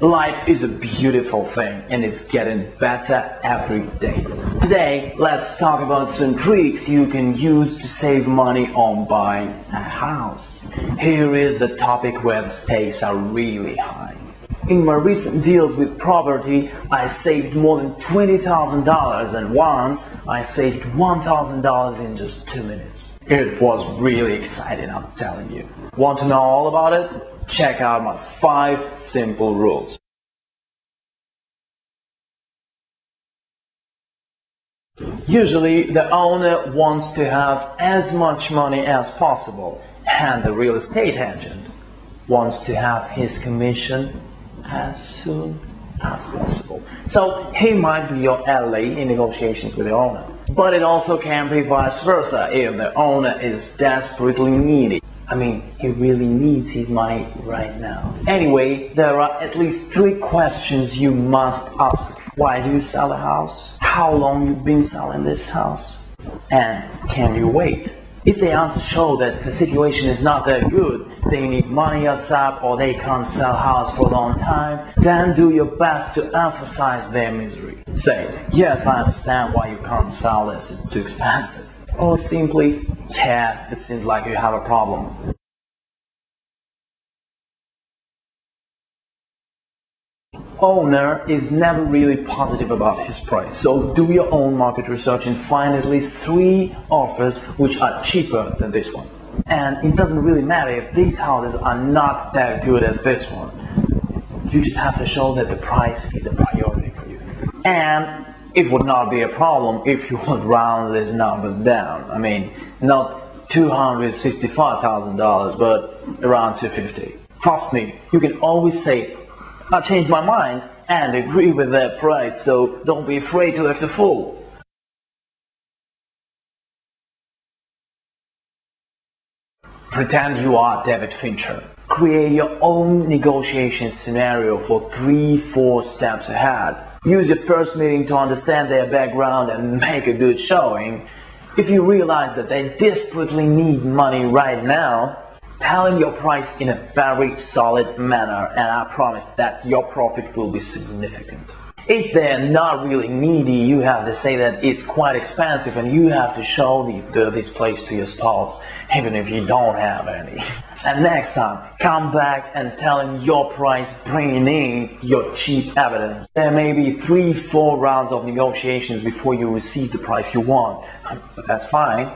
Life is a beautiful thing and it's getting better every day. Today, let's talk about some tricks you can use to save money on buying a house. Here is the topic where the stakes are really high. In my recent deals with property, I saved more than $20,000 and once I saved $1,000 in just 2 minutes. It was really exciting, I'm telling you. Want to know all about it? Check out my 5 simple rules. Usually, the owner wants to have as much money as possible, and the real estate agent wants to have his commission as soon as possible. So he might be your ally in negotiations with the owner. But it also can be vice versa if the owner is desperately needy. I mean, he really needs his money right now. Anyway, there are at least 3 questions you must ask. Why do you sell a house? How long you've been selling this house? And can you wait? If the answers show that the situation is not that good, they need money ASAP or they can't sell a house for a long time, then do your best to emphasize their misery. Say, yes, I understand why you can't sell this, it's too expensive. Or simply, yeah, it seems like you have a problem. Owner is never really positive about his price, so do your own market research and find at least 3 offers which are cheaper than this one. And it doesn't really matter if these houses are not that good as this one. You just have to show that the price is a priority for you. And it would not be a problem if you would round these numbers down. I mean, not $265,000, but around $250,000. Trust me, you can always say, I changed my mind and agree with that price, so don't be afraid to act a fool. Pretend you are David Fincher. Create your own negotiation scenario for 3-4 steps ahead. Use your first meeting to understand their background and make a good showing. If you realize that they desperately need money right now, tell them your price in a very solid manner and I promise that your profit will be significant. If they're not really needy, you have to say that it's quite expensive and you have to show this place to your spouse, even if you don't have any. And next time, come back and tell him your price, bringing in your cheap evidence. There may be 3-4 rounds of negotiations before you receive the price you want, but that's fine.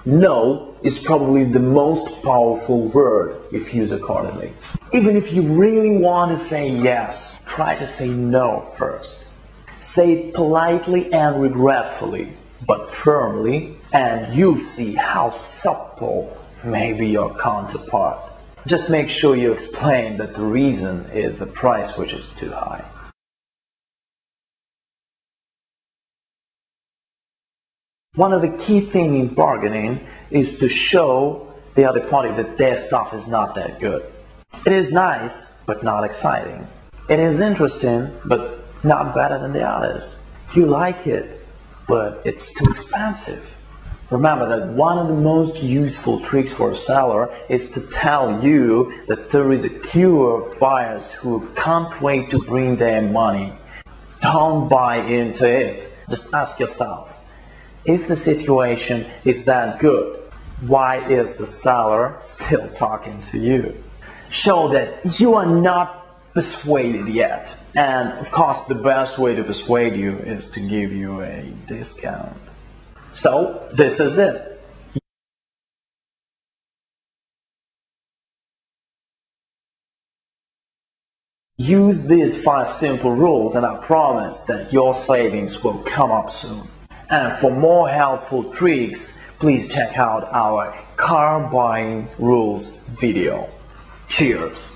No is probably the most powerful word if used accordingly. Even if you really want to say yes, try to say no first. Say it politely and regretfully, but firmly, and you'll see how supple may be your counterpart. Just make sure you explain that the reason is the price which is too high. One of the key things in bargaining is to show the other party that their stuff is not that good. It is nice, but not exciting. It is interesting, but not better than the others. You like it, but it's too expensive. Remember that one of the most useful tricks for a seller is to tell you that there is a queue of buyers who can't wait to bring their money. Don't buy into it. Just ask yourself, if the situation is that good, why is the seller still talking to you? Show that you are not persuaded yet. And of course, the best way to persuade you is to give you a discount. So, this is it. Use these 5 simple rules and I promise that your savings will come up soon. And for more helpful tricks, please check out our car buying rules video. Cheers!